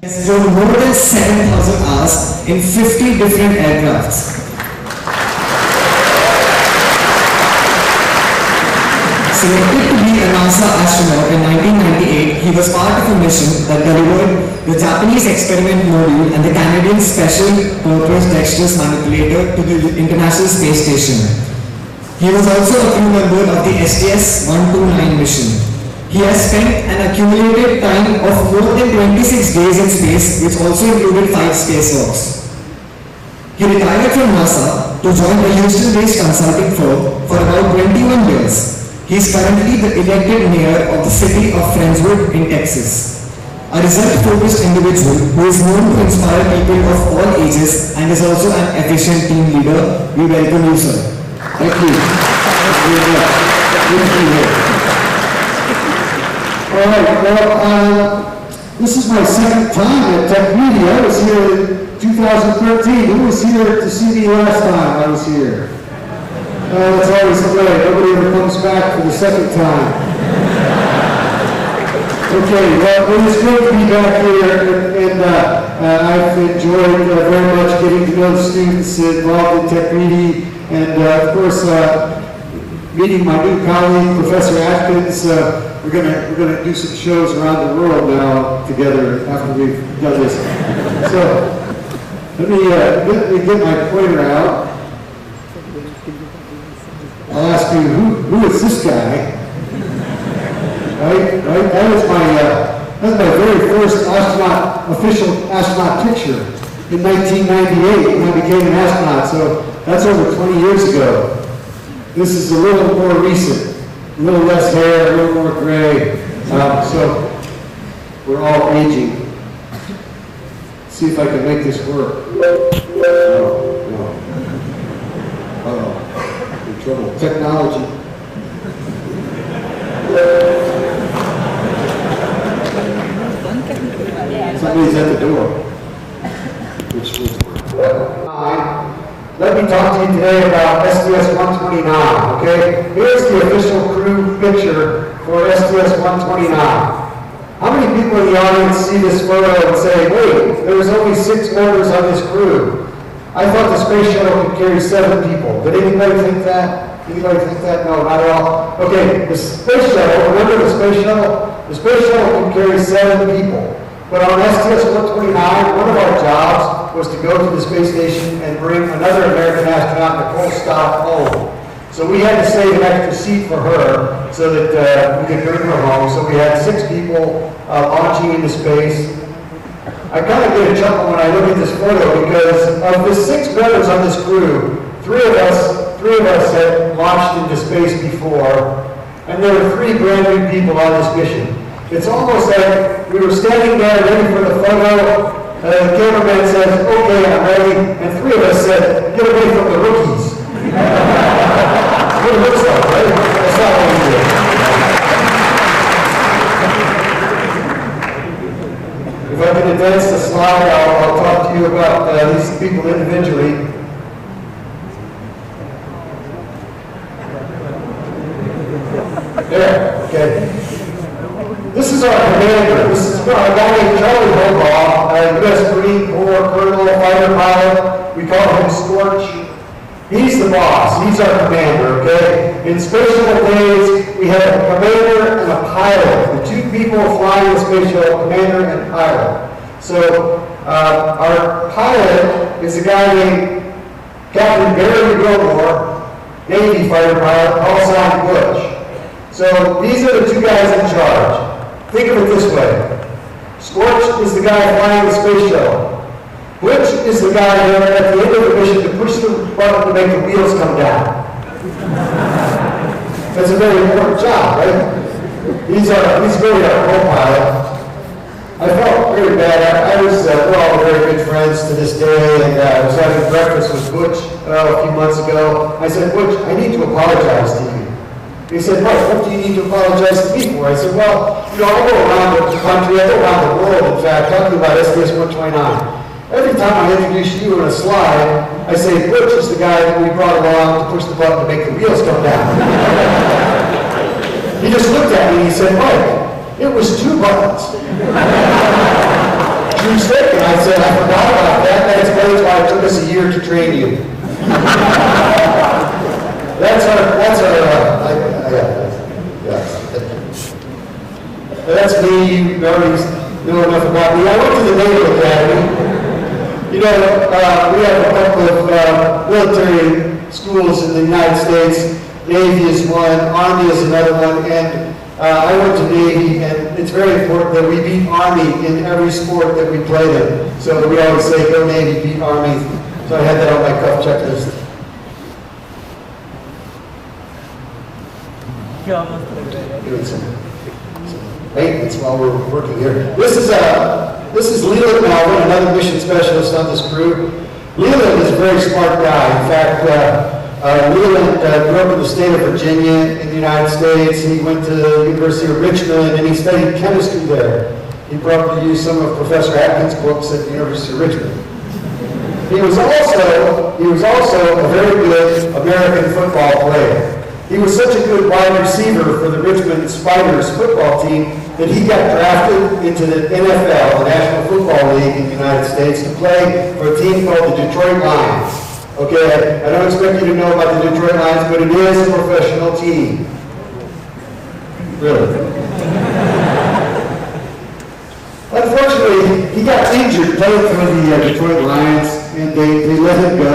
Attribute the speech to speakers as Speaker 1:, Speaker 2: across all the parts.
Speaker 1: has flown more than 7,000 hours in 50 different aircrafts. Selected to be a NASA astronaut in 1998, he was part of a mission that delivered the Japanese experiment module and the Canadian Special Purpose Dexterous Manipulator to the International Space Station. He was also a crew member of the STS-129 mission. He has spent an accumulated time of more than 26 days in space, which also included 5 spacewalks. He retired from NASA to join a Houston-based consulting firm for about 21 years. He is currently the elected mayor of the city of Friendswood in Texas. A result-focused individual who is known to inspire people of all ages and is also an efficient team leader. We welcome you, sir. Thank you.
Speaker 2: All right, well, this is my second time at Tech Media. I was here in 2013. Who was here to see me last time I was here? That's always the way. Nobody ever comes back for the second time. Okay, well, it is great to be back here, and I've enjoyed very much getting to know the students involved in Tech Media, and of course, meeting my new colleague, Professor Atkins. We're gonna do some shows around the world now together after we've done this. So let me get my pointer out. I'll ask you, who is this guy? Right? That was my very first official astronaut picture in 1998 when I became an astronaut. So that's over 20 years ago. This is a little more recent, a little less hair, a little more gray. So we're all aging. Let's see if I can make this work. No. Trouble. Technology. Somebody's at the door. Which was let me talk to you today about STS-129, okay? Here's the official crew picture for STS-129. How many people in the audience see this photo and say, wait, there was only 6 members on this crew? I thought the space shuttle could carry 7 people. Did anybody think that? Anybody think that? No, not at all. Okay, the space shuttle, remember the space shuttle? The space shuttle can carry 7 people. But on STS-129, one of our jobs was to go to the space station and bring another American astronaut, Nicole Stott, home. So we had to save an extra seat for her so that we could bring her home. So we had 6 people launching into space. I kind of get a chuckle when I look at this photo because of the 6 members on this crew, 3 of us had launched into space before, and there were 3 brand new people on this mission. It's almost like we were standing there ready for the photo, the cameraman says, okay, I'm ready, and 3 of us said, get away from the rookies. What it looks like, right? That's not what we did. If I can advance the slide, I'll talk to you about these people individually. There, okay. This is our commander. This is a guy named Charlie Hobaugh, U.S. Marine Corps Colonel, fighter pilot. We call him Scorch. He's the boss. He's our commander, okay? In space shuttle days, we have a commander and a pilot. The 2 people flying the space shuttle, commander and pilot. So our pilot is a guy named Captain Barry Gilmore, Navy fighter pilot, call sign Butch. So these are the 2 guys in charge. Think of it this way. Scorch is the guy flying the space shuttle. Butch is the guy there at the end of the mission to push the button to make the wheels come down. That's a very important job, right? He's really our co-pilot. I felt very bad. We're all very good friends to this day, and I was having breakfast with Butch a few months ago. I said, Butch, I need to apologize to you. He said, Mike, what do you need to apologize to me for? I said, well, I go around the country, I go around the world, in fact, talking about STS-129. Every time I introduce you in a slide, I say, Butch is the guy that we brought along to push the button to make the wheels come down. He just looked at me and he said, Mike, it was 2 buttons. true statement. I said, I forgot about that. That explains why it took us a year to train you. That's me. You already know enough about me. I went to the Naval Academy. You know, we have a couple of military schools in the United States. Navy is one, Army is another one, and I went to Navy, and it's very important that we beat Army in every sport that we play in. So we always say, go Navy, beat Army. So I had that on my cuff checklist. Doing some maintenance while we're working here. This is Leland Melvin, another mission specialist on this crew. Leland is a very smart guy. In fact, Leland grew up in the state of Virginia in the United States. He went to the University of Richmond and he studied chemistry there. He probably used some of Professor Atkins' books at the University of Richmond. He was also a very good American football player. He was such a good wide receiver for the Richmond Spiders football team that he got drafted into the NFL, the National Football League in the United States, to play for a team called the Detroit Lions. Okay, I don't expect you to know about the Detroit Lions, but it is a professional team. Really. Unfortunately, he got injured playing for the Detroit Lions, and they let him go.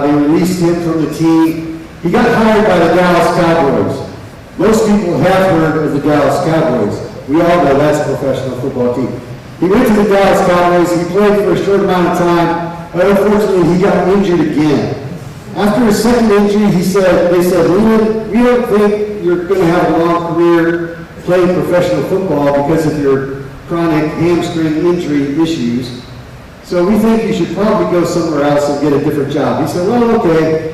Speaker 2: They released him from the team. He got hired by the Dallas Cowboys. Most people have heard of the Dallas Cowboys. We all know that's a professional football team. He went to the Dallas Cowboys. He played for a short amount of time, but unfortunately he got injured again. After his second injury, they said, Leland, we don't think you're going to have a long career playing professional football because of your chronic hamstring injury issues. So we think you should probably go somewhere else and get a different job. He said, well, okay.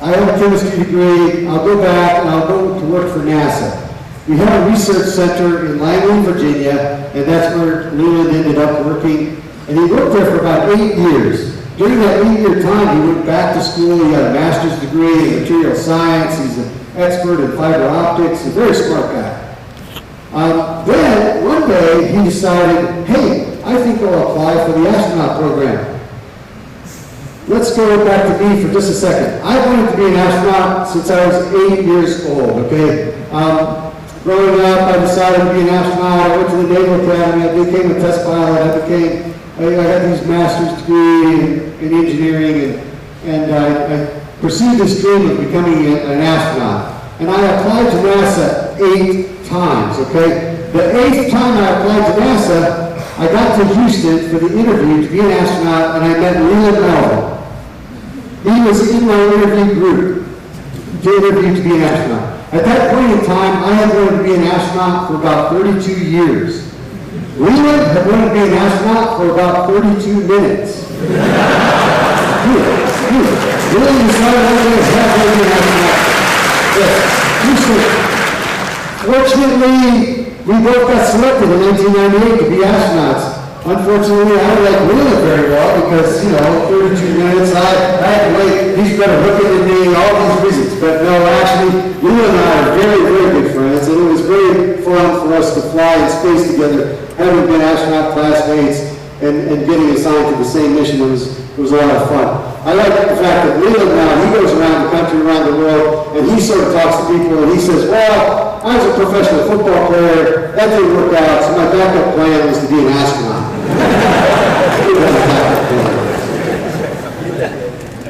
Speaker 2: I have a chemistry degree. I'll go back and I'll go to work for NASA. We have a research center in Langley, Virginia, and that's where Leland ended up working. And he worked there for about 8 years. During that 8-year time, he went back to school. He got a master's degree in material science. He's an expert in fiber optics. A very smart guy. Then, one day, he decided, hey, I think I'll apply for the astronaut program. Let's go back to me for just a second. I wanted to be an astronaut since I was 8 years old, okay? Growing up, I decided to be an astronaut. I went to the Naval Academy. I became a test pilot. I had this master's degree in engineering, and I pursued this dream of becoming an astronaut. And I applied to NASA 8 times, okay? The 8th time I applied to NASA, I got to Houston for the interview to be an astronaut, and I met Leland Melvin. He was in my interview group to interview to be an astronaut. At that point in time, I had wanted to be an astronaut for about 32 years. Leland had wanted to be an astronaut for about 32 minutes. Leland decided one day halfway to be an astronaut. Yes. Fortunately, we both got selected in 1998 to be astronauts. Unfortunately, I don't like Leland very well because, 32 minutes, I had to wait, he's better looking than me, all these reasons. But no, actually, Leland and I are very, very good friends, and it was very fun for us to fly in space together, having been astronaut classmates and getting assigned to the same mission. It was a lot of fun. I like the fact that Leland now, he goes around the country, around the world, and he sort of talks to people, and he says, well, I was a professional football player, that didn't work out, so my backup plan was to be an astronaut.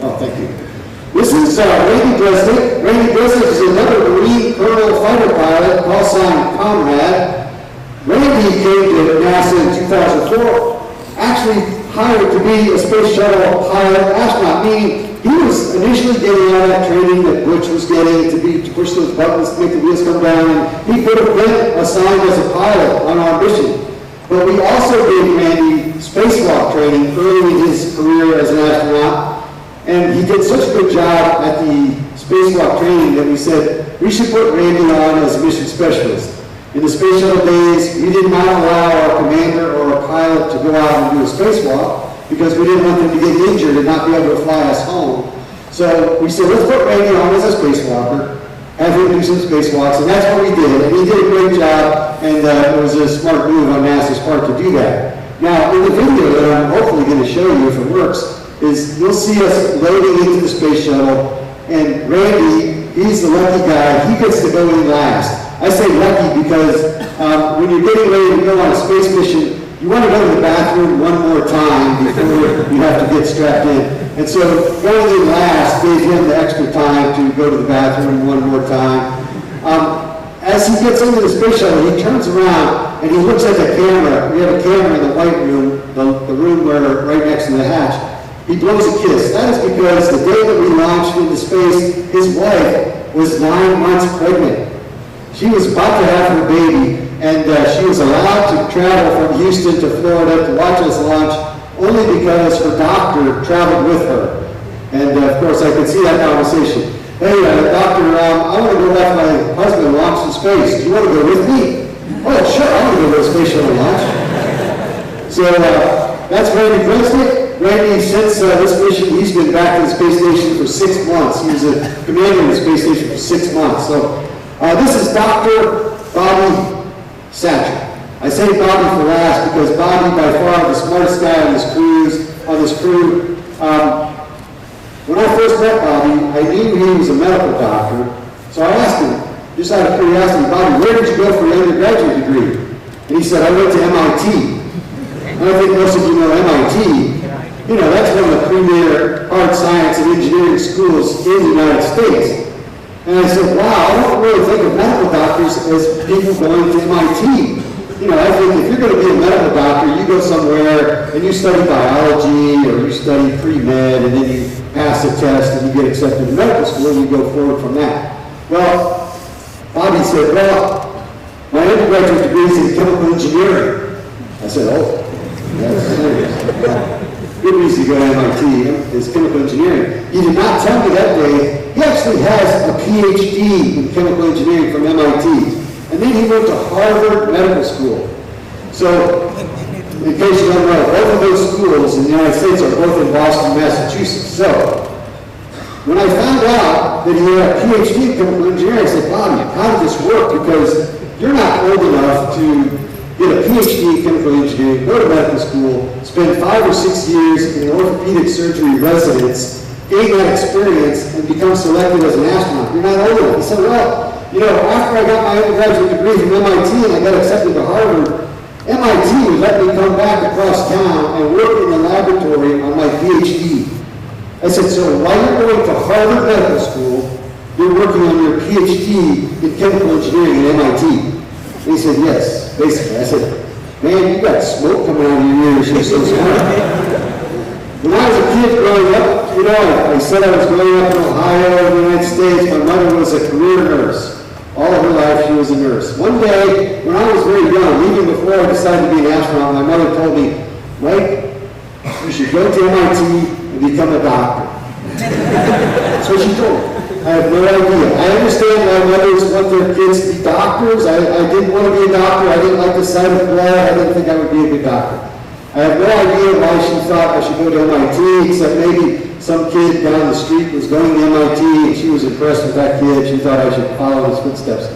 Speaker 2: Oh, thank you. This is Randy Bresnick. Randy Bresnick is another Marine Colonel fighter pilot, call sign Comrade. Randy came to NASA in 2004, actually hired to be a space shuttle pilot astronaut, meaning he was initially getting all that training that Butch was getting to push those buttons to make the wheels come down, and he could have been assigned as a pilot on our mission. But we also gave Randy spacewalk training early in his career as an astronaut, and he did such a good job at the spacewalk training that we said we should put Randy on as a mission specialist. In the space shuttle days, we did not allow our commander or a pilot to go out and do a spacewalk because we didn't want them to get injured and not be able to fly us home. So we said, let's put Randy on as a spacewalker, have him do some spacewalks, and that's what we did. And he did a great job, and it was a smart move on NASA's part to do that.
Speaker 3: Now, in the video that I'm hopefully going to show you if it works, is you'll see us loading into the space shuttle, and Randy, he's the lucky guy, he gets to go in last. I say lucky because when you're getting ready to go on a space mission, you want to go to the bathroom one more time before you have to get strapped in. And so going in last gave him the extra time to go to the bathroom one more time. As he gets into the space shuttle, he turns around and he looks at the camera. We have a camera in the white room, the room where right next to the hatch. He blows a kiss. That is because the day that we launched into space, his wife was 9 months pregnant. She was about to have her baby, and she was allowed to travel from Houston to Florida to watch us launch only because her doctor traveled with her. And of course, I could see that conversation. Hey, doctor, I want to go let my husband launch in space. Do you want to go with me? Oh, sure, I want to go to a space shuttle launch. So that's Randy Princeton. Randy, since this mission, he's been back to the space station for 6 months. He was a commander in the space station for 6 months. So this is Dr. Bobby Satcher. I say Bobby for last because Bobby, by far, the smartest guy on this crew. When I first met Bobby, I knew he was a medical doctor, so I asked him, just out of curiosity, Bobby, where did you go for your undergraduate degree? And he said, I went to MIT. And I think most of you know MIT. You know, that's one of the premier hard science and engineering schools in the United States. And I said, wow, I don't really think of medical doctors as people going to MIT. You know, I think if you're going to be a medical doctor, you go somewhere and you study biology or you study pre-med and then you pass a test and you get accepted to medical school and you go forward from that. Well, Bobby said, well, my undergraduate degree is in chemical engineering. I said, oh, that's serious. Good reason to go to MIT is chemical engineering. He did not tell me that day. He actually has a PhD in chemical engineering from MIT. And then he went to Harvard Medical School. So, in case you don't know, both of those schools in the United States are both in Boston, Massachusetts. So, when I found out that he had a PhD in chemical engineering, I said, Bobby, how did this work? Because you're not old enough to get a PhD in chemical engineering, go to medical school, spend 5 or 6 years in an orthopedic surgery residence, gain that experience, and become selected as an astronaut. You're not old enough. He said, well, you know, after I got my undergraduate degree from MIT and I got accepted to Harvard, MIT let me come back across town and work in the laboratory on my PhD. I said, so while you're going to Harvard Medical School, you're working on your PhD in chemical engineering at MIT. And he said, yes, basically. I said, man, you got smoke coming out of your ears. You're so smart. When I was a kid growing up, you know, I said I was growing up in Ohio, in the United States. My mother was a career nurse. All of her life, she was a nurse. One day, when I was very young, even before I decided to be an astronaut, my mother told me, Mike, you should go to MIT and become a doctor. That's what she told me. I have no idea. I understand why mothers want their kids to be doctors. I didn't want to be a doctor. I didn't like the sight of blood. I didn't think I would be a good doctor. I have no idea why she thought I should go to MIT, except maybe some kid down the street was going to MIT and she was impressed with that kid. She thought I should follow his footsteps.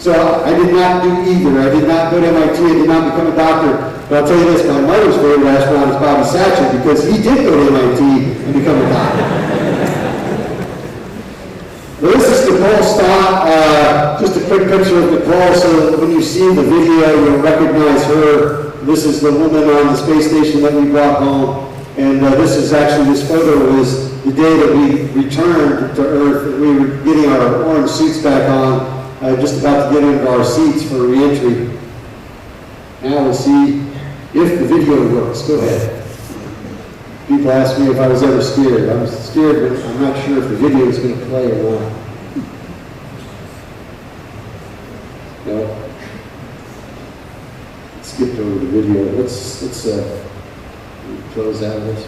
Speaker 3: So I did not do either. I did not go to MIT. I did not become a doctor. But I'll tell you this, my mother's favorite astronaut is Bobby Satcher because he did go to MIT and become a doctor. Well, this is Nicole Stott. Just a quick picture of Nicole, so when you see the video, you'll recognize her. This is the woman on the space station that we brought home. And this photo was the day that we returned to Earth. We were getting our orange suits back on, just about to get into our seats for re-entry. Now we'll see if the video works. Go ahead. People ask me if I was ever scared. I'm scared, but I'm not sure if the video is going to play or not. No. Skipped over the video. Let's close out of this.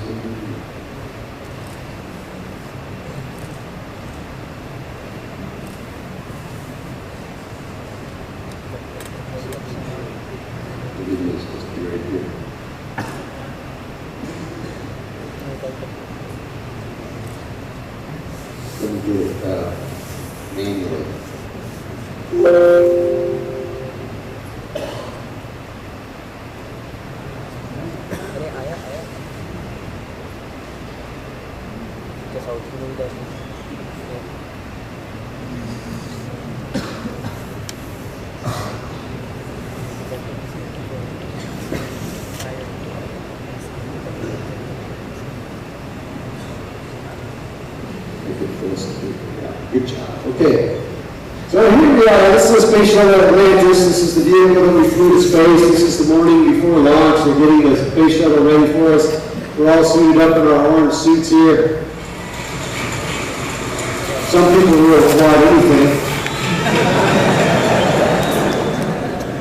Speaker 3: The video is supposed to be right here. Let me get it manually. Good job. Okay. So here we are. This is the space shuttle Atlantis. This is the vehicle that we flew to space. This is the morning before launch. They're getting the space shuttle ready for us. We're all suited up in our orange suits here. Some people will applaud anything.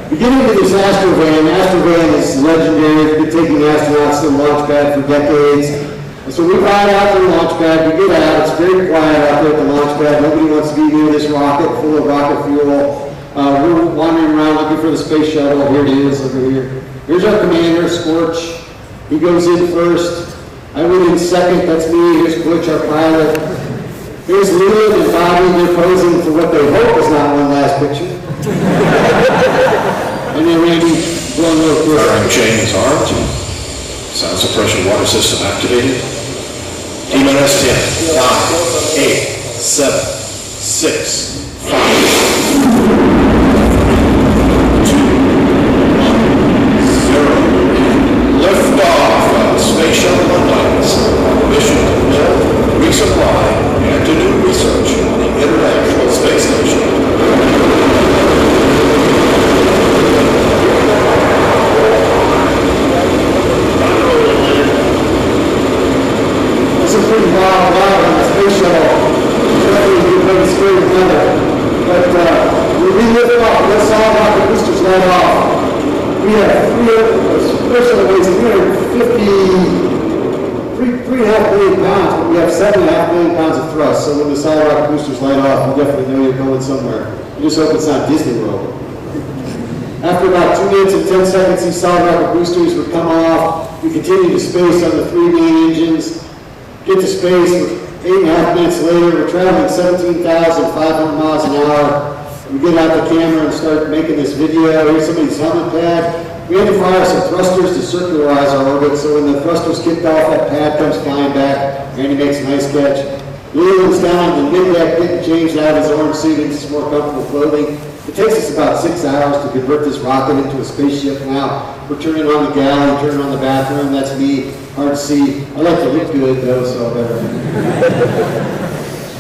Speaker 3: Beginning with this Astrovan. Astrovan is legendary. It's been taking astronauts to the launch pad for decades. So we ride out to the launch pad, we get out, it's very quiet out there at the launch pad, nobody wants to be near this rocket full of rocket fuel. We're wandering around looking for the space shuttle. Here it is, over here. Here's our commander, Scorch. He goes in first. I went in second, that's me. Here's Butch, our pilot. Here's Leland and Bobby, they're posing for what they hope is not one last picture. And then Randy, blowing a little quick.
Speaker 4: Firing chains armed. Sound suppression water system activated. T-minus 10, 9, 8, 7, 6, 5, 2, 1, 0. Lift off of Space Shuttle Atlantis. Mission to build, resupply, and to do research on the International Space Station.
Speaker 3: Pretty wild ride on the space shuttle. Definitely a big scary weather. But when we lift off, let's all rocket boosters light off. We have space shuttle weighs 3.5 billion pounds, but we have 7.5 billion pounds of thrust. So when the solid rocket boosters light off, you definitely know you're going somewhere. You just hope it's not Disney World. After about 2 minutes and 10 seconds, these solid rocket boosters would come off. We continue to space on the 3 main engines. Get to space, 8.5 minutes later, we're traveling 17,500 miles an hour. We get out the camera and start making this video. Here's somebody's helmet pad. We had to fire some thrusters to circularize our orbit, so when the thrusters kicked off, that pad comes flying back. Randy makes a nice catch. Leland's down on the mid-deck, getting changed out of his orange suit into some more comfortable clothing. It takes us about 6 hours to convert this rocket into a spaceship now. We're turning on the galley, turning on the bathroom. That's me. Hard to see. I like to look good though, so better.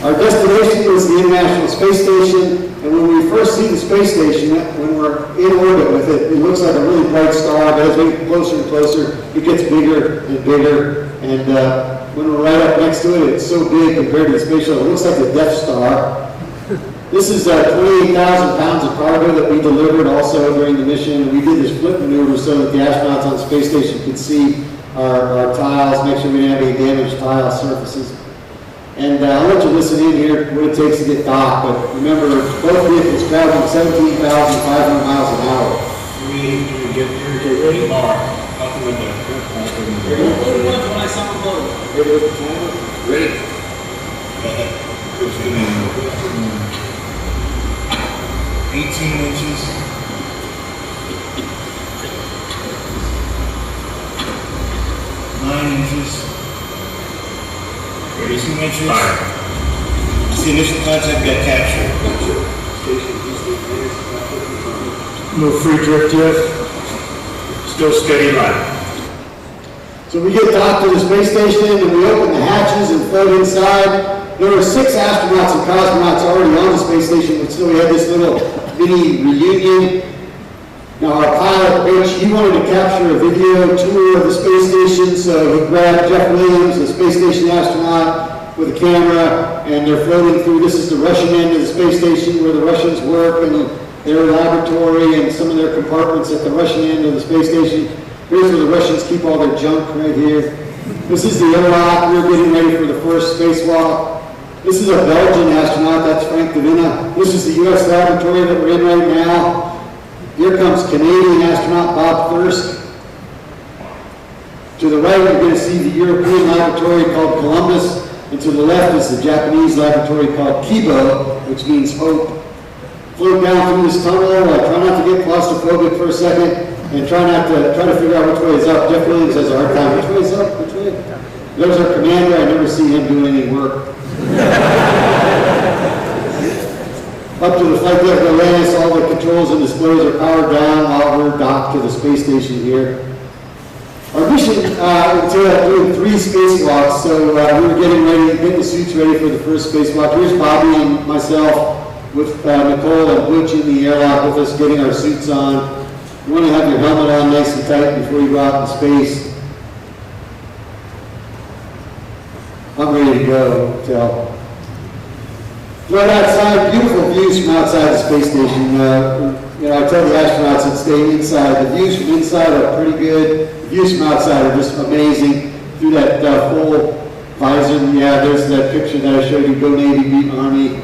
Speaker 3: Our destination was the International Space Station, and when we first see the space station, when we're in orbit with it, it looks like a really bright star, but as we get closer and closer, it gets bigger and bigger, and when we're right up next to it, it's so big compared to the space shuttle, it looks like the Death Star. This is 28,000 pounds of cargo that we delivered also during the mission. We did this flip maneuver so that the astronauts on the space station could see our tiles, make sure we didn't have any damaged tile surfaces. And I'll let you listen in here what it takes to get docked, but remember, both vehicles traveling 17,500 miles an hour.
Speaker 4: We get ready. Out the window. When I saw the motor. Ready. It's going 18 inches. 9 inches. 32 inches. It's the initial contact got captured.
Speaker 3: No free drift yet.
Speaker 4: Still steady line.
Speaker 3: So we get docked to the space station and we open the hatches and float inside. There were 6 astronauts and cosmonauts already on the space station, but still we had this little mini reunion. Now our pilot, Rich, he wanted to capture a video tour of the space station, so he grabbed Jeff Williams, the space station astronaut, with a camera, and they're floating through. This is the Russian end of the space station where the Russians work, and their laboratory, and some of their compartments at the Russian end of the space station. Here's where the Russians keep all their junk right here. This is the airlock. We're getting ready for the first spacewalk. This is a Belgian astronaut, that's Frank Davina. This is the US laboratory that we're in right now. Here comes Canadian astronaut Bob Thirsk. To the right, you're going to see the European laboratory called Columbus, and to the left is the Japanese laboratory called Kibo, which means hope. Float down through this tunnel, try not to get claustrophobic for a second, and try to figure out which way is up. Jeff Williams has a hard time. Which way is up? Which way? There's our commander. I never see him doing any work. Up to the flight deck Atlantis, all the controls and displays are powered down while we're docked to the space station here. Our mission entailed doing 3 spacewalks, so we were getting the suits ready for the first spacewalk. Here's Bobby and myself with Nicole and Butch in the airlock with us getting our suits on. You want to have your helmet on nice and tight before you go out in space. I'm ready to go, so. Right outside, beautiful views from outside the space station. I tell the astronauts that stay inside. The views from inside are pretty good. The views from outside are just amazing. Through that full visor, yeah, there's that picture that I showed you, Go Navy, Beat Army.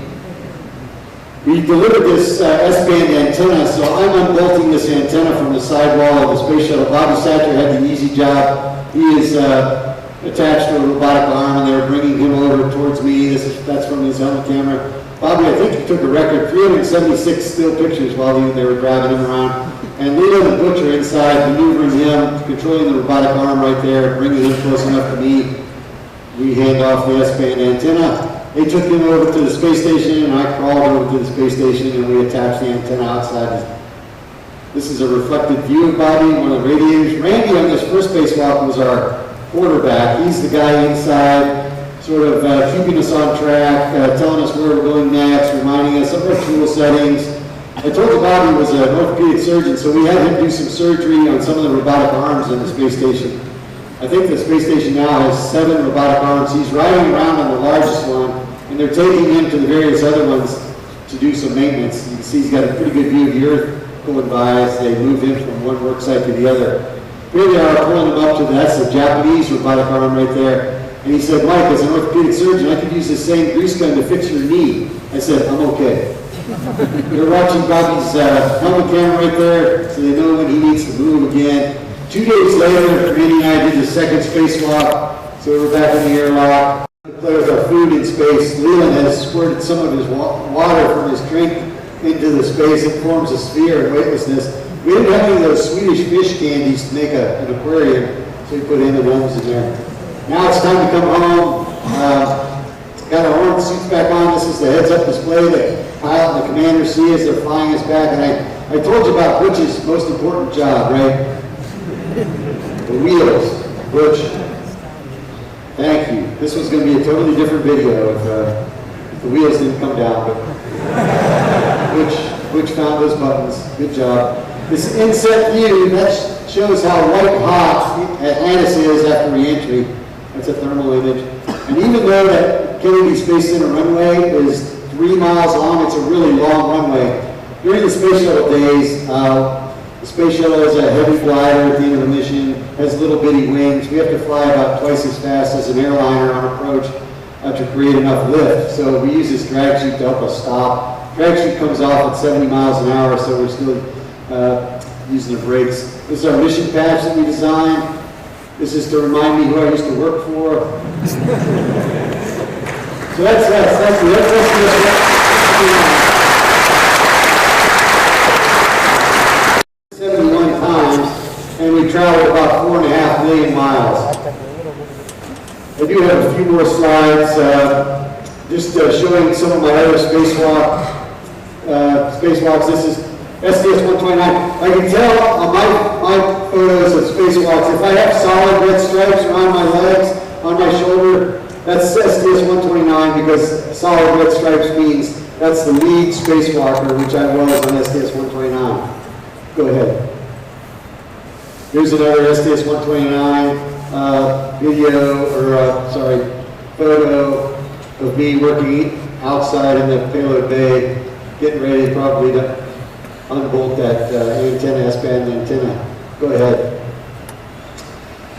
Speaker 3: We delivered this S-band antenna, so I'm unbolting this antenna from the sidewall of the space shuttle. Bobby Satcher had the easy job. He is attached to a robotic arm, and they were bringing him over towards me. That's from his helmet camera. Bobby, I think he took a record, 376 still pictures while they were driving him around. And Leland and Butch are inside, maneuvering him, controlling the robotic arm right there, bringing him close enough to me. We hand off the S-band antenna. They took him over to the space station, and I crawled over to the space station, and we attached the antenna outside. This is a reflected view of Bobby, one of the radiators. Randy on this first spacewalk was our quarterback. He's the guy inside, sort of keeping us on track, telling us where we're going next, reminding us of our tool settings. I told you Bobby was an orthopedic surgeon, so we had him do some surgery on some of the robotic arms in the space station. I think the space station now has 7 robotic arms. He's riding around on the largest one, and they're taking him to the various other ones to do some maintenance. You can see he's got a pretty good view of the Earth going by as they move him from one work site to the other. Here they are pulling him up to that's the Japanese robotic arm right there. And he said, Mike, as an orthopedic surgeon, I could use the same grease gun to fix your knee. I said, I'm okay. They're watching Bobby's helmet camera right there, so they know when he needs to move again. 2 days later, Randy and I did the second spacewalk, so we're back in the airlock. We play with our food in space. Leland has squirted some of his water from his drink into the space. It forms a sphere in weightlessness. We didn't have any of those Swedish fish candies to make an aquarium, so we put M&Ms in there. Now it's time to come home. Got our orange suits back on. This is the heads-up display that pilot and the commander see as they're flying us back. And I told you about Butch's most important job, right? The wheels. Butch, thank you. This was going to be a totally different video if the wheels didn't come down. But Butch found those buttons. Good job. This inset view, that shows how white hot Atlantis is after re-entry. That's a thermal image. And even though that Kennedy Space Center runway is 3 miles long, it's a really long runway. During the space shuttle days, the space shuttle is a heavy glider at the end of the mission, has little bitty wings. We have to fly about twice as fast as an airliner on approach to create enough lift. So we use this drag chute to help us stop. Drag chute comes off at 70 miles an hour, so we're still using the brakes. This is our mission patch that we designed. This is to remind me who I used to work for. So that's the FS 71 times, and we traveled about 4.5 million miles. I do have a few more slides, just showing some of my other spacewalks. This is STS-129. I can tell on my photos of spacewalks, if I have solid red stripes around my legs, on my shoulder, that's STS-129 because solid red stripes means that's the lead spacewalker, which I was on STS-129. Go ahead. Here's another STS-129 photo of me working outside in the payload bay, getting ready probably to unbolt that antenna, S-band antenna. Go ahead.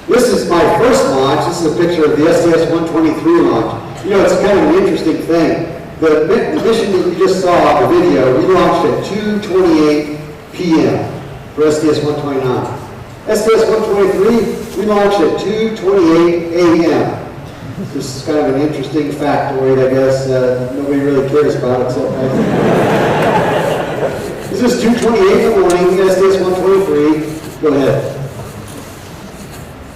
Speaker 3: This is my first launch. This is a picture of the STS-123 launch. You know, it's kind of an interesting thing. The mission that you just saw, the video, we launched at 2:28 p.m. for STS-129. STS-123, we launched at 2:28 a.m. This is kind of an interesting factoid, I guess. Nobody really cares about except I. This is 2:28 in the morning, STS-123. Go ahead.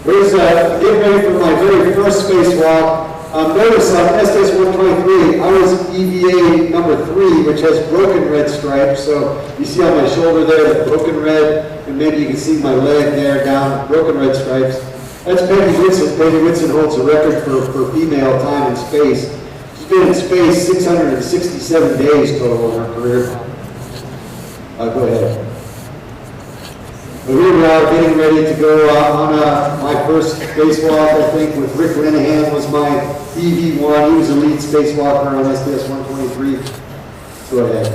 Speaker 3: Here's getting ready for my very first spacewalk. Notice on STS-123, I was EVA number 3, which has broken red stripes. So you see on my shoulder there, the broken red, and maybe you can see my leg there down, broken red stripes. That's Peggy Whitson. Peggy Whitson holds the record for female time in space. She's been in space 667 days total in her career. Go ahead. But here we are getting ready to go on my first spacewalk, I think, with Rick Linehan was my EV1. He was a lead spacewalker on STS-123. Go ahead.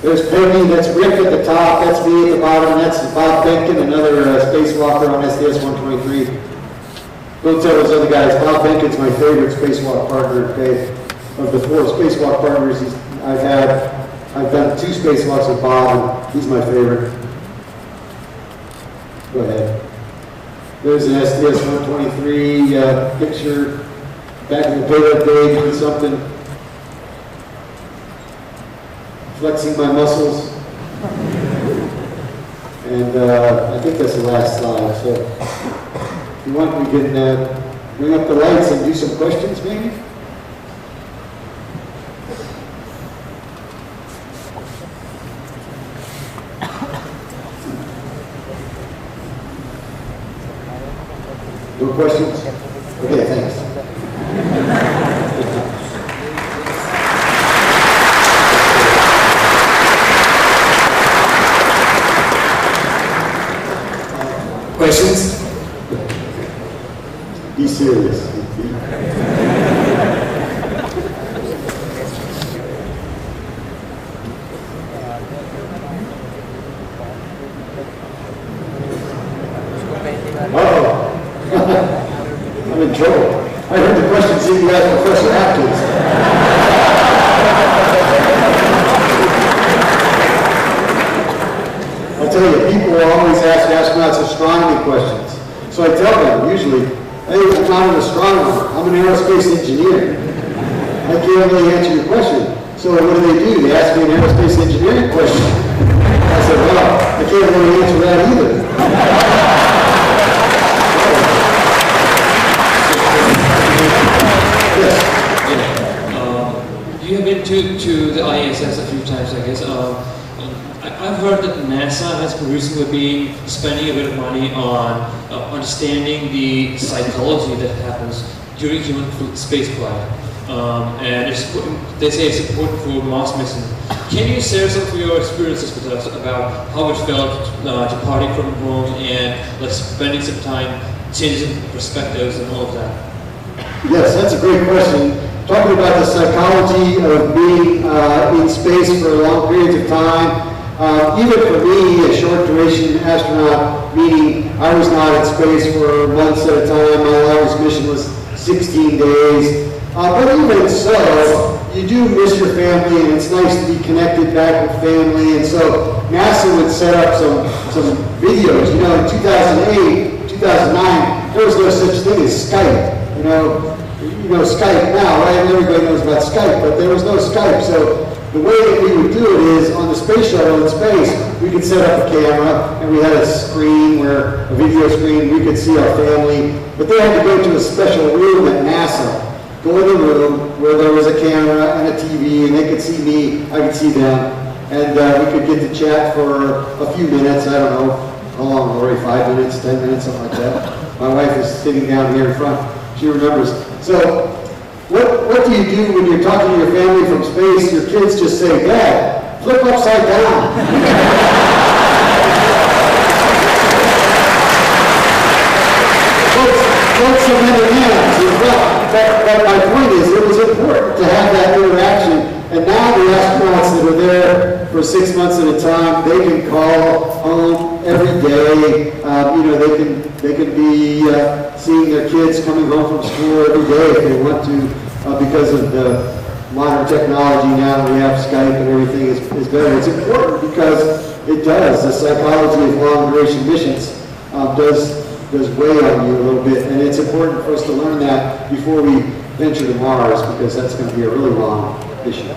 Speaker 3: There's Peggy, that's Rick at the top, that's me at the bottom, and that's Bob Benkin, another spacewalker on STS-123. Don't tell those other guys, Bob Benkin's my favorite spacewalk partner, okay? Of the 4 spacewalk partners I've done 2 spacewalks with Bob, and he's my favorite. Go ahead. There's an STS-123 picture back in the payload day doing something. Flexing my muscles. And I think that's the last slide. So if you want, we can bring up the lights and do some questions maybe. No questions? Okay, thanks.
Speaker 1: Questions?
Speaker 3: Be serious. I'm in trouble. I heard the question seemed to ask Professor Atkins. I'll tell you, people always ask astronauts astronomy questions. So I tell them, usually, hey, I'm not an astronomer, I'm an aerospace engineer. I can't really answer your question. So what do? They ask me an aerospace engineering question. I said, well, I can't really answer that either.
Speaker 5: You have been to the ISS a few times, I guess. I've heard that NASA has recently been spending a bit of money on understanding the psychology that happens during human spaceflight. And they say it's important for Mars mission. Can you share some of your experiences with us about how it felt departing from home and like spending some time changing perspectives and all of that?
Speaker 3: Yes, that's a great question. Talking about the psychology of being in space for long periods of time. Even for me, a short duration astronaut, meaning I was not in space for months at a time. My longest mission was 16 days. But even so, you do miss your family, and it's nice to be connected back with family. And so NASA would set up some videos. You know, in 2008, 2009, there was no such thing as Skype. You know Skype now, right? Everybody knows about Skype, but there was no Skype. So the way that we would do it is on the space shuttle in space, we could set up a camera, and we had a screen a video screen, we could see our family. But they had to go to a special room at NASA. Go in the room where there was a camera and a TV, and they could see me, I could see them, and we could get to chat for a few minutes. I don't know how long, Lori, 5 minutes, 10 minutes, something like that. My wife is sitting down here in front. She remembers. So, what do you do when you're talking to your family from space? Your kids just say, Dad, flip upside down. Folks have other hands as well. But my point is, it was important to have that interaction. And now the astronauts that are there for 6 months at a time, they can call home every day. They can be seeing their kids coming home from school every day if they want to, because of the modern technology now. We have Skype and everything is better. It's important because it does. The psychology of long duration missions does weigh on you a little bit, and it's important for us to learn that before we venture to Mars, because that's going to be a really long mission.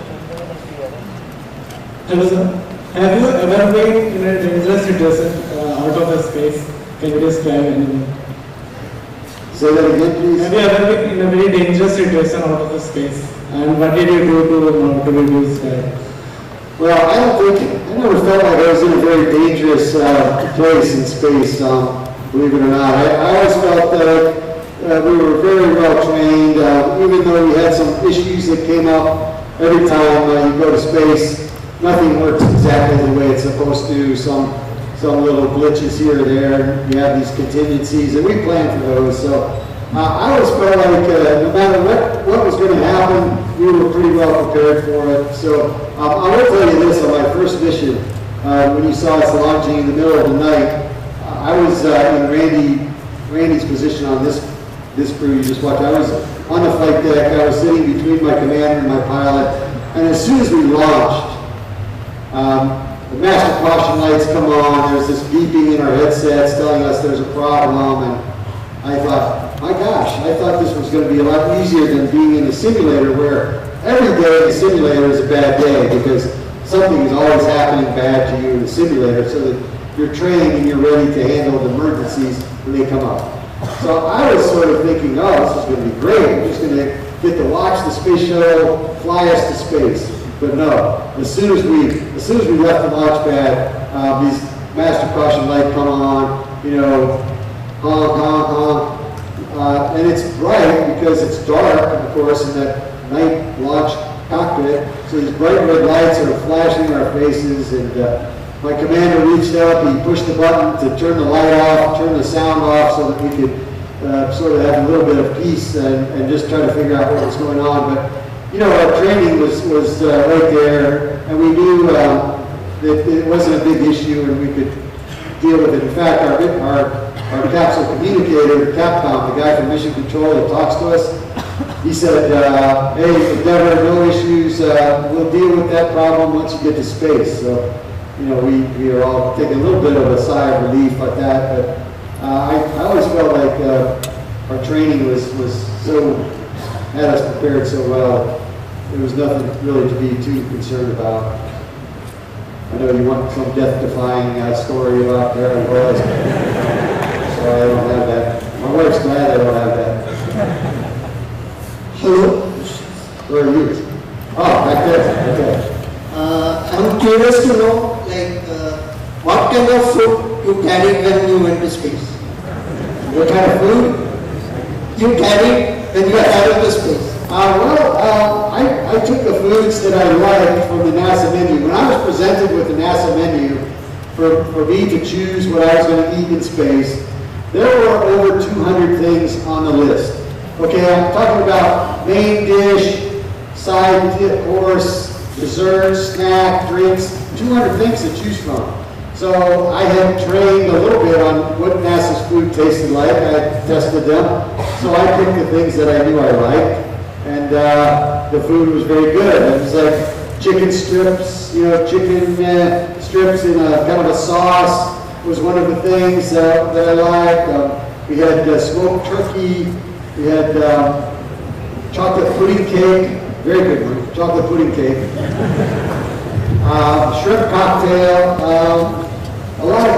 Speaker 6: Hello, sir. Have you ever been in a dangerous situation out of the space? Can you describe anything?
Speaker 3: Say that again, please.
Speaker 6: Have you ever been in a very dangerous situation out of the space? And what did you do to reduce that?
Speaker 3: Well, I never felt like I was in a very dangerous place in space, believe it or not. I always felt that we were very well trained, even though we had some issues that came up every time you go to space. Nothing works exactly the way it's supposed to. Some little glitches here or there. You have these contingencies, and we planned for those. So I always felt like no matter what was going to happen, we were pretty well prepared for it. So I will tell you this: on my first mission, when you saw us launching in the middle of the night, I was in Randy's position on this crew you just watched. I was on the flight deck. I was sitting between my commander and my pilot, and as soon as we launched, the master caution lights come on. There's this beeping in our headsets telling us there's a problem, and I thought, my gosh, I thought this was going to be a lot easier than being in a simulator where every day in the simulator is a bad day because something is always happening bad to you in the simulator, so that you're trained and you're ready to handle the emergencies when they come up. So I was sort of thinking, oh, this is going to be great. I'm just going to get to watch the space shuttle fly us to space. But no, as soon as we left the launch pad, these master caution light come on, honk, honk, honk. And it's bright because it's dark, of course, in that night launch cockpit. So these bright red lights are flashing in our faces, and my commander reached up, he pushed the button to turn the light off, turn the sound off so that we could sort of have a little bit of peace and just try to figure out what was going on. But our training was right there, and we knew that it wasn't a big issue and we could deal with it. In fact, our capsule communicator, Capcom, the guy from Mission Control that talks to us, he said, hey, Endeavor, no issues, we'll deal with that problem once you get to space. So, we are all taking a little bit of a sigh of relief like that, but I always felt like our training was so, had us prepared so well. There was nothing really to be too concerned about. I know you want some death-defying story about where I was. Sorry, I don't have that. My wife's glad I don't have that. Hello? Where are you? Oh, back there. Okay.
Speaker 7: I'm curious to know, what kind of food you carried when you went to space?
Speaker 3: What kind of food?
Speaker 7: You carried when you traveled to space?
Speaker 3: I took the foods that I liked from the NASA menu. When I was presented with the NASA menu for me to choose what I was going to eat in space, there were over 200 things on the list. Okay, I'm talking about main dish, side course, dessert, snack, drinks, 200 things to choose from. So I had trained a little bit on what NASA's food tasted like. I tested them. So I picked the things that I knew I liked. And the food was very good. It was like chicken strips, chicken strips in a kind of a sauce was one of the things that I liked. We had smoked turkey. We had chocolate pudding cake, very good one, chocolate pudding cake. Shrimp cocktail, a lot of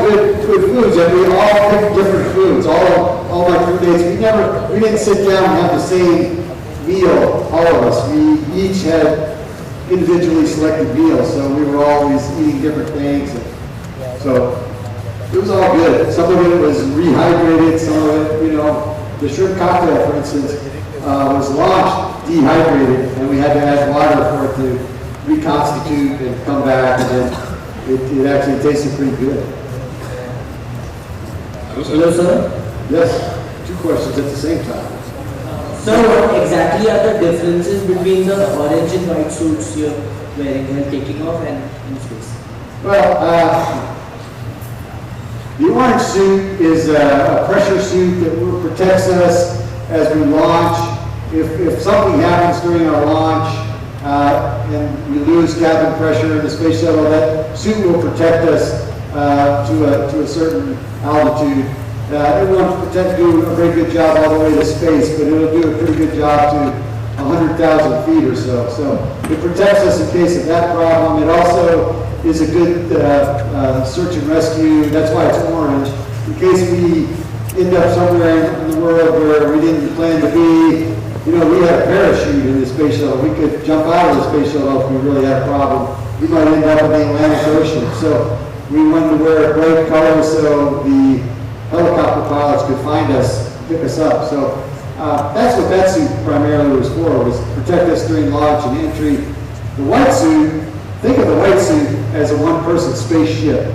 Speaker 3: good foods, and we all picked different foods. All my crewmates, we didn't sit down and have the same meal, all of us. We each had individually selected meals, so we were always eating different things. And so it was all good. Some of it was rehydrated, some of it, the shrimp cocktail, for instance, was launched dehydrated, and we had to add water for it to reconstitute and come back, and then it actually tasted pretty good.
Speaker 8: Hello, sir.
Speaker 3: Yes, two questions at the same time.
Speaker 8: So what exactly are the differences between the orange and white suits you're wearing when taking off and in space?
Speaker 3: Well, the orange suit is a pressure suit that protects us as we launch. If something happens during our launch and we lose cabin pressure in the space shuttle, that suit will protect us to a certain altitude. It won't do a very good job all the way to space, but it'll do a pretty good job to 100,000 feet or so. So it protects us in case of that problem. It also is a good search and rescue. That's why it's orange. In case we end up somewhere in the world where we didn't plan to be, you know, we had a parachute in the space shuttle. We could jump out of the space shuttle if we really had a problem. We might end up in the Atlantic Ocean. So we wanted to wear bright colors so the helicopter pilots could find us, pick us up. So that's what that suit primarily was for, was protect us during launch and entry. The white suit, think of the white suit as a one-person spaceship.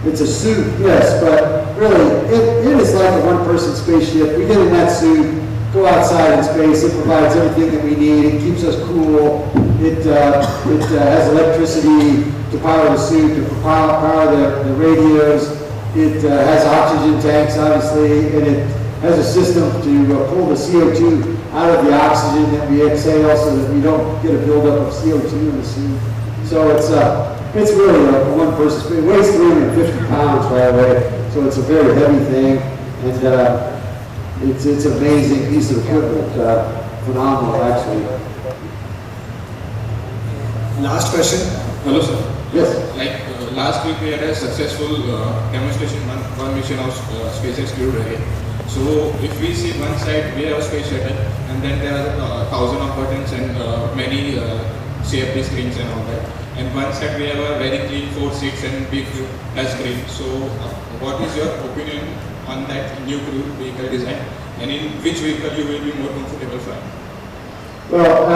Speaker 3: It's a suit, yes, but really, it is like a one-person spaceship. We get in that suit, go outside in space. It provides everything that we need. It keeps us cool. It has electricity to power the suit, to power the radios. It has oxygen tanks, obviously, and it has a system to pull the CO2 out of the oxygen that we exhale so that we don't get a buildup of CO2 in the suit. So it's really a one-person suit. It weighs 350 pounds, by the way, so it's a very heavy thing, and it's an amazing piece of equipment, phenomenal, actually.
Speaker 1: Last question.
Speaker 9: Hello, sir.
Speaker 3: Yes.
Speaker 9: Like last week we had a successful demonstration one mission of SpaceX Crew Dragon. So if we see one side we have a space shuttle, and then there are 1,000 of buttons and many CFD screens and all that. And one side we have a very clean 4 seats and big touch screen. So what is your opinion on that new crew vehicle design, and in which vehicle you will be more comfortable flying?
Speaker 3: Well,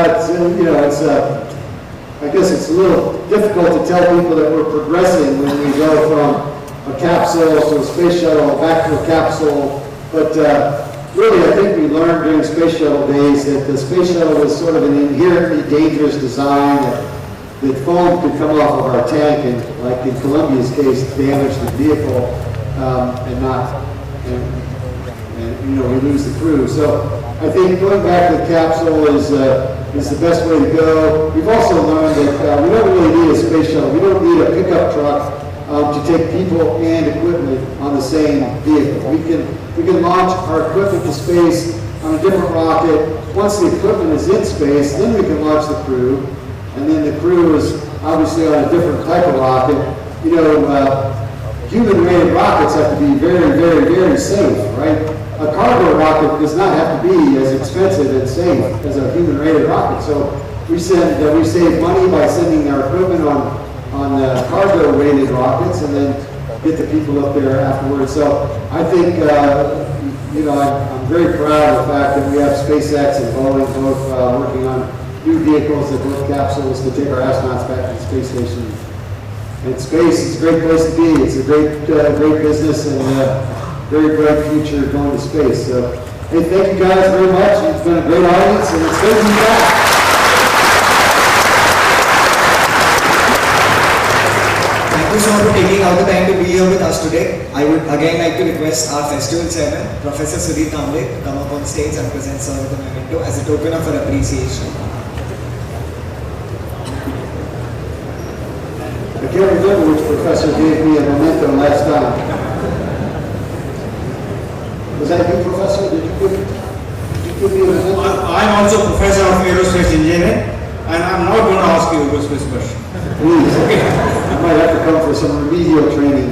Speaker 3: I guess it's a little difficult to tell people that we're progressing when we go from a capsule to a space shuttle back to a capsule. But really, I think we learned during space shuttle days that the space shuttle was sort of an inherently dangerous design, that foam could come off of our tank and, like in Columbia's case, damage the vehicle and we lose the crew. So I think going back to the capsule is the best way to go. We've also learned that we don't really need a space shuttle. We don't need a pickup truck to take people and equipment on the same vehicle. We can launch our equipment to space on a different rocket. Once the equipment is in space, then we can launch the crew, and then the crew is obviously on a different type of rocket. You know, human-rated rockets have to be very, very, very safe, right? A cargo rocket does not have to be as expensive and safe as a human-rated rocket. So we save money by sending our equipment on cargo-rated rockets, and then get the people up there afterwards. So I think I'm very proud of the fact that we have SpaceX and Boeing both working on new vehicles that build capsules to take our astronauts back to the space station. And space is a great place to be. It's a great business and very bright future going to space. So, hey, thank you guys very much. It's been a great audience, and it's great to be back.
Speaker 1: Thank you so much for taking out the time to be here with us today. I would again like to request our festival chairman, Professor Sudhir Kamble, to come up on stage and present Sir with a memento as a token of our appreciation.
Speaker 3: I can't remember which professor gave me a memento last time. Was that you, Professor? Did you give me a memento?
Speaker 6: I'm also Professor of Aerospace Engineering, and I'm not going to ask you a Aerospace question.
Speaker 3: Please. Okay. I might have to come for some remedial training.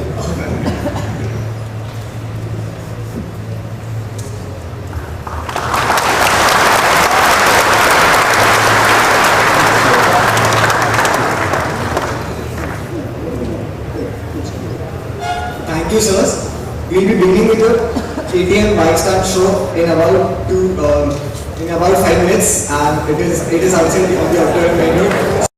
Speaker 1: Thank you, sirs. We'll be beginning with the KTM bike stand show in about 5 minutes, and it is outside on the outer venue.